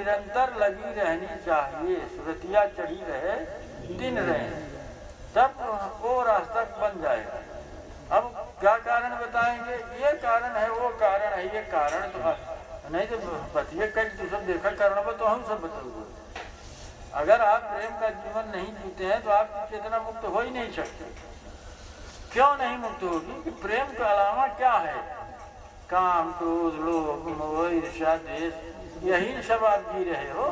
निरंतर लगी रहनी चाहिए, सुरतिया चढ़ी रहे दिन रहे, तब वो रास्ता बन जाएगा। अब क्या कारण बताएंगे, ये कारण है वो कारण है, ये कारण तो नहीं तो बतिए कई तो सब देखा कारण तो हम सब बताओगे। अगर आप प्रेम का जीवन नहीं जीते हैं तो आपकी चेतना मुक्त हो ही नहीं सकती। क्यों नहीं मुक्त होगी कि प्रेम के अलावा क्या है, काम क्रोध लोभ मोह ईर्ष्या द्वेष, यही सब आप जी रहे हो।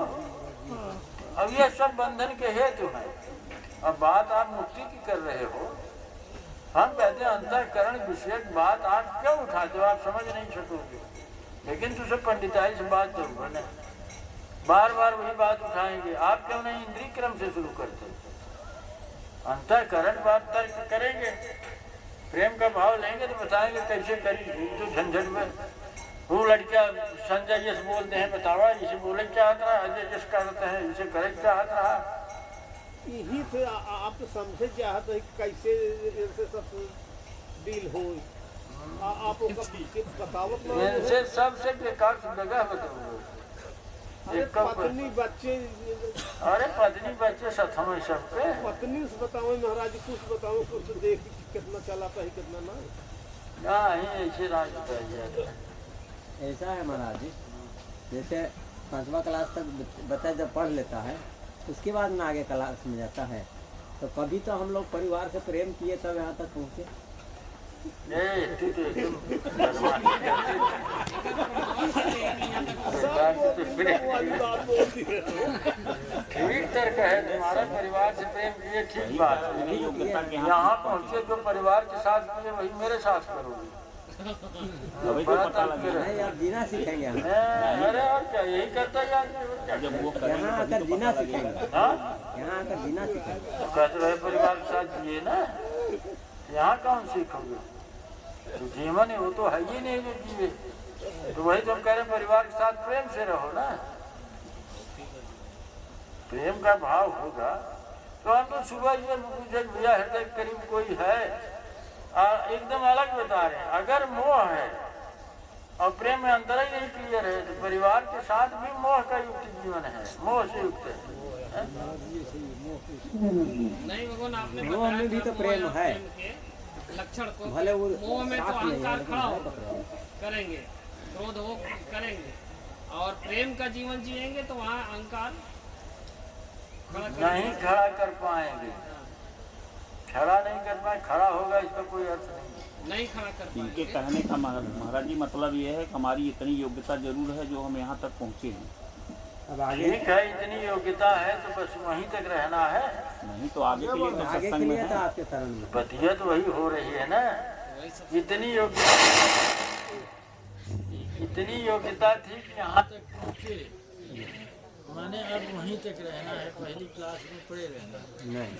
अब ये सब बंधन के हेतु हैं। अब बात आप मुक्ति की कर रहे हो, हम कहते हैं अंतःकरण विषयक बात आप क्यों उठाते हो, आप समझ नहीं सकोगे। लेकिन तुझे पंडिताई से बात जरूर है, बार बार वही बात उठाएंगे। आप क्यों नहीं इंद्रिय क्रम से शुरू करते, अंतःकरण बात तर्क करेंगे, प्रेम का भाव लेंगे तो बताएंगे कैसे करी। तो झंझट में वो लड़कियां संजय जैसे बोलते हैं, बतावा इसे बोले चाहत रहा, अजय जैसे करते हैं इसे करे चाहत रहा। यही से आप तो समझे चाहते हैं कैसे इनसे सब डील हो। आप बतावत इनसे सबसे बेकार जगह बताओ। पत्नी बच्चे, अरे पत्नी बच्चे सथम है सबके। पत्नी से बताओ महाराज, कुछ बताओ, कुछ देख कितना चलाता है कितना नहीं ऐसे राज बताइए। ऐसा है महाराज जी, जैसे 5वां क्लास तक बच्चा जब पढ़ लेता है उसके बाद में आगे क्लास में जाता है, तो कभी तो हम लोग परिवार से प्रेम किए तब यहाँ तक पहुँचे। ठीक तर्क है तुम्हारा, परिवार से प्रेम किए ठीक बात है। यहाँ पहुँचे जो परिवार के साथ किए वही मेरे साथ करोगे। जीना सीखेंगे। अरे और क्या यही करता है यहाँ आकर जीना सीखेंगे। यहाँ आकर जीना सीखेंगे। कहते रहे परिवार के साथ जिए ना, यहाँ कौन सीखोगे। तो जीवन है वो तो है ही नहीं जो जीवे। तो वही तुम कह रहे परिवार के साथ प्रेम से रहो ना, प्रेम का भाव होगा। तो हम तो सुबह पूछे भैया हृदय के करीब कोई है, एकदम अलग बता रहे हैं। अगर मोह है और प्रेम में अंतर ही नहीं क्लियर है, तो परिवार के साथ भी मोह का युक्त जीवन है, मोह से युक्त है। नहीं भगवान आपने मोह में भी तो प्रेम है, लक्षण को भले वो मोह में तो अहंकार खड़ा हो करेंगे, क्रोध हो करेंगे, और प्रेम का जीवन जिएंगे तो वहाँ अहंकार नहीं खड़ा कर पाएंगे। खड़ा नहीं कर पाए, खड़ा होगा इसका कोई अर्थ नहीं खड़ा कर पाएंगे। इनके कहने का महाराज जी मतलब ये है कि हमारी इतनी योग्यता जरूर है जो हम यहाँ तक पहुँचे हैं। अब आगे ठीक है, इतनी योग्यता है तो बस वहीं तक रहना है। नहीं तो आगे के लिए तो आगे के सत्संग में लिए तो है। आपके शरण में बतिया तो वही हो रही है ना। इतनी योग्यता थी कि यहाँ तक पहुँचे, माने अब वहीं तक रहना है, पहली क्लास में पढ़े रहना नहीं।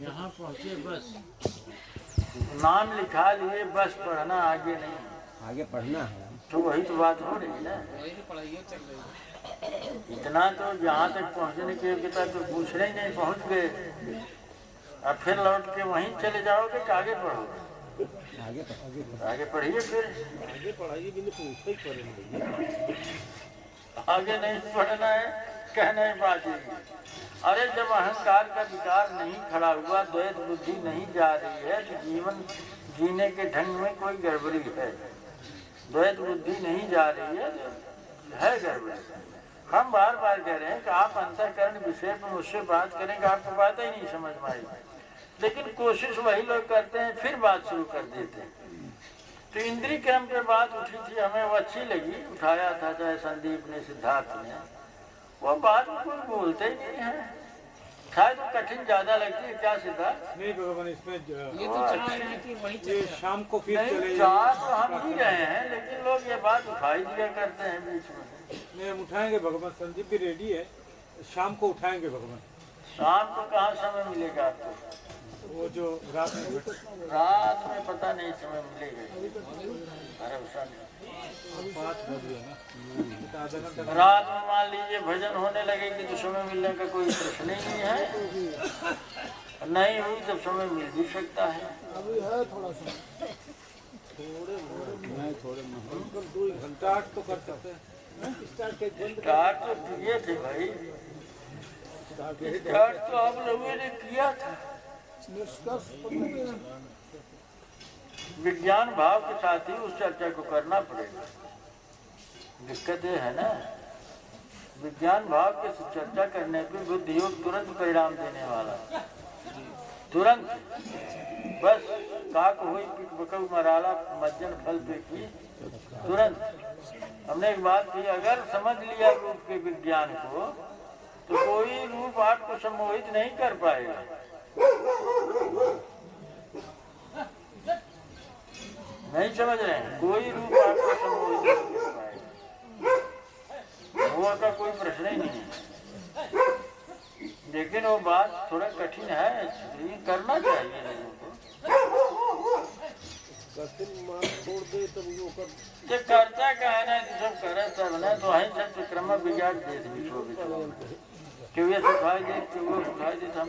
यहाँ पहुँचे बस नाम लिखा लिए, बस पढ़ना आगे नहीं, आगे पढ़ना है। तो वही तो बात हो रही है ना। वही तो पढ़ाई चल रही है। इतना तो यहाँ तक पहुँचने की योग्यता तो पूछने ही नहीं, पहुँच गए। अब फिर लौट के वहीं चले जाओगे कि आगे पढ़ोगे। आगे पढ़िए, फिर आगे पढ़ाइए भी पूछा ही करेंगे। आगे नहीं पढ़ना है, कहना ही बात है। अरे जब अहंकार का विकार नहीं खड़ा हुआ, द्वैत बुद्धि नहीं जा रही है, तो जीवन जीने के ढंग में कोई गड़बड़ी है। द्वैत बुद्धि नहीं जा रही है गड़बड़ी। हम बार बार कह रहे हैं कि आप अंतःकरण विषय पर मुझसे बात करेंगे, आपको बात ही नहीं समझ में आएगी। लेकिन कोशिश वही लोग करते हैं, फिर बात शुरू कर देते हैं। तो इंद्रिय क्रम पे बात उठी थी, हमें वो अच्छी लगी, उठाया था चाहे संदीप ने सिद्धार्थ ने। वो बात कोई बोलते ही नहीं है, शायद वो कठिन ज्यादा लगती है। क्या सिद्धार्थ? नहीं भगवान, इसमें ये तो चाह रहे हैं कि वहीं ये शाम को फिर नहीं, चले चाह तो हम ही रहे हैं, लेकिन लोग ये बात उठाई दिया करते हैं बीच में। नहीं, हम उठाएंगे भगवान। संदीप भी रेडी है, शाम को उठाएंगे भगवान। शाम को कहाँ समय मिलेगा आपको? वो जो रात में पता नहीं समय मिलेगा, भरोसा नहीं। 5 बज रहे ना, आधा घंटा रात में मान लीजिए भजन होने लगेगी तो समय मिलने का कोई प्रश्न ही नहीं है। नहीं हुई तो समय मिल भी सकता है। अभी है थोड़ा सा, थोड़े 2 घंटा 8 तो कर सकते हैं। स्टार्ट के बंद स्टार्ट तो किए थे भाई, स्टार्ट तो आप लोगों ने किया था। निष्कर्ष विज्ञान भाव के साथ ही उस चर्चा को करना पड़ेगा। दिक्कत ये है ना, विज्ञान भाव के चर्चा करने पे बुद्धि योग तुरंत परिणाम देने वाला, तुरंत। बस काक हुई बकऊ मराला मज्जन फल पे की, तुरंत। हमने एक बात की, अगर समझ लिया रूप के विज्ञान को तो कोई रूप आपको सम्मोहित नहीं कर पाएगा। नहीं समझ रहे हैं, कोई रूप आपको सम्मोहित नहीं कर पाएगा, वो का कोई प्रश्न ही नहीं है। लेकिन वो बात थोड़ा कठिन है, लेकिन करना चाहिए लोगों को। कठिन मान छोड़ दे तब वो कर तो करता का है ना, सब करे सब ना, तो है सब क्रम बिगाड़ दे बिछो कि ये सुखाई दे कि वो सुखाई दे, हम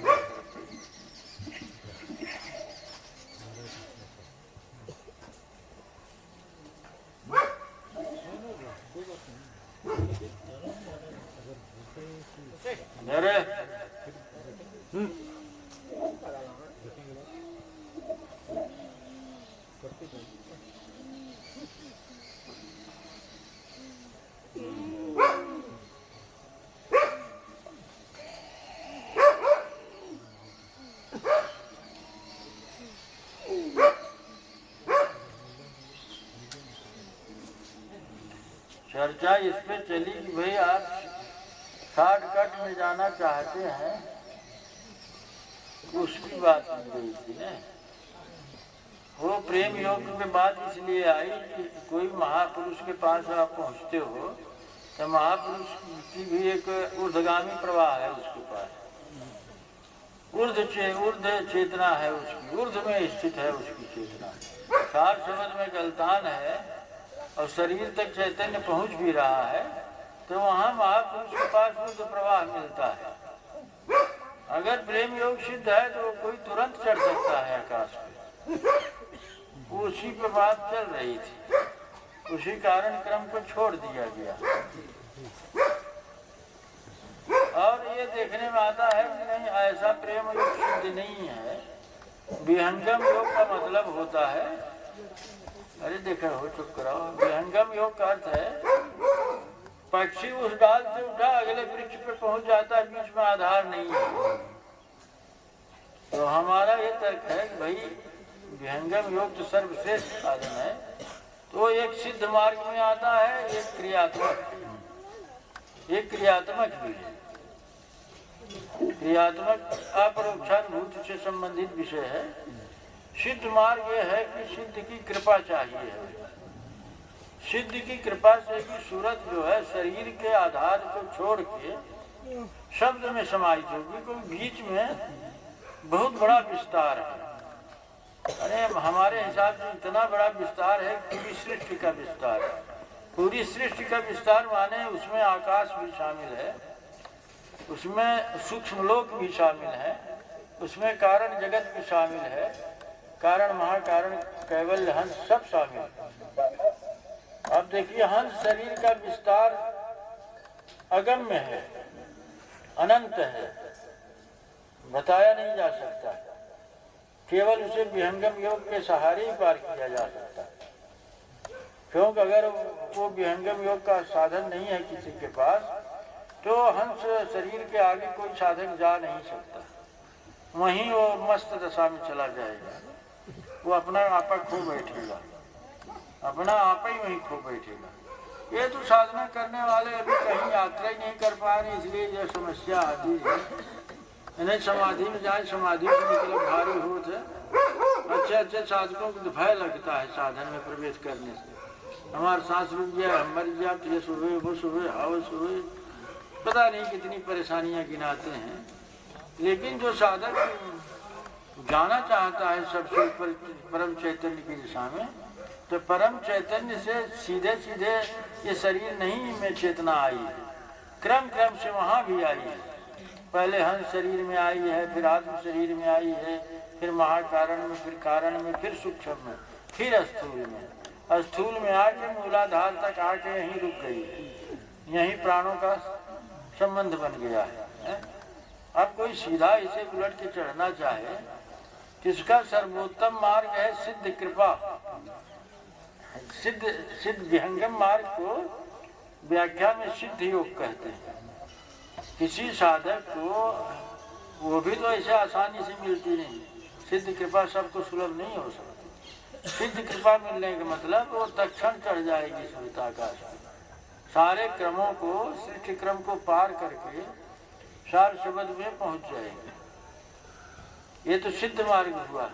अरे चर्चा इस पे चली कि भाई आप शॉर्टकट में जाना चाहते हैं, उसकी बात की गई थी ना। वो प्रेम योग में बात इसलिए आई कि कोई महापुरुष के पास आप पहुंचते हो तो महापुरुष की भी एक ऊर्ध्वगामी प्रवाह है उसके पास, ऊर्ध्व चेतना है उसकी, ऊर्ध्व में स्थित है उसकी चेतना। सार शब्द में गलतान है और शरीर तक चैतन्य पहुंच भी रहा है, तो वहाँ महापुरुष के पास ऊर्ध्व प्रवाह मिलता है। अगर प्रेम योग सिद्ध है तो कोई तुरंत चढ़ सकता है आकाश पे। उसी पे बात चल रही थी, उसी कारण क्रम को छोड़ दिया गया। और ये देखने में आता है कि नहीं, ऐसा प्रेम योग सिद्ध नहीं है। विहंगम योग का मतलब होता है, अरे देखा हो चुप कराओ, विहंगम योग का अर्थ है पक्षी उस डाल से उठा अगले वृक्ष पे पहुंच जाता है, बीच में आधार नहीं है। तो हमारा ये तर्क है कि भाई विहंगम योग तो सर्वश्रेष्ठ साधन है, तो एक सिद्ध मार्ग में आता है, एक क्रियात्मक भी है। क्रियात्मक अपरोक्षानुभूति से संबंधित विषय है। सिद्ध मार्ग यह है कि सिद्ध की कृपा चाहिए। सिद्ध की कृपा से भी सूरत जो है शरीर के आधार को छोड़ के शब्द में समाहित होगी, क्योंकि बीच में बहुत बड़ा विस्तार है। अरे हमारे हिसाब से इतना बड़ा विस्तार है, पूरी सृष्टि का विस्तार है। पूरी सृष्टि का विस्तार माने उसमें आकाश भी शामिल है, उसमें सूक्ष्म लोक भी शामिल है, उसमें कारण जगत भी शामिल है, कारण महाकारण कैवल्य हंस सब शामिल है। अब देखिए, हंस शरीर का विस्तार अगम्य है, अनंत है, बताया नहीं जा सकता। केवल उसे विहंगम योग के सहारे ही पार किया जा सकता है। क्योंकि अगर वो विहंगम योग का साधन नहीं है किसी के पास, तो हंस शरीर के आगे कोई साधक जा नहीं सकता। वहीं वो मस्त दशा में चला जाएगा, वो अपना आपा खो बैठेगा, अपना आपा ही वहीं खो बैठेगा। ये तो साधना करने वाले अभी कहीं यात्रा ही नहीं कर पा रहे, इसलिए यह समस्या आती है। इन्हें समाधि में जाए, समाधि से निकले भारी होते, अच्छे साधकों को भय लगता है साधन में प्रवेश करने से। हमारा सांस रुक गया, हम मर गया, तो ये सुबह वो सुबह हाव सुबह, पता नहीं कितनी परेशानियां गिनाते हैं। लेकिन जो साधक जाना चाहता है सबसे ऊपर परम चैतन्य की दिशा में, तो परम चैतन्य से सीधे सीधे ये शरीर नहीं में चेतना आई है, क्रम क्रम से वहाँ भी आई है। पहले हंस शरीर में आई है, फिर आत्म शरीर में आई है, फिर महाकारण में, फिर कारण में, फिर सूक्ष्म में, फिर स्थूल में। स्थूल में आके मूलाधार तक आके यहीं रुक गई है। यही प्राणों का संबंध बन गया है। अब कोई सीधा इसे उलट के चढ़ना चाहे, किसका सर्वोत्तम मार्ग है सिद्ध कृपा। सिद्ध विहंगम मार्ग को व्याख्या में सिद्ध योग कहते हैं। किसी साधक को वो भी तो ऐसे आसानी से मिलती नहीं, सिद्ध कृपा सबको सुलभ नहीं हो सकती। सिद्ध कृपा मिलने का मतलब वो तत्क्षण चढ़ जाएगी सुरताकाश में, सारे क्रमों को, सृष्टि क्रम को पार करके सार शब्द में पहुंच जाएंगे। ये तो सिद्ध मार्ग हुआ।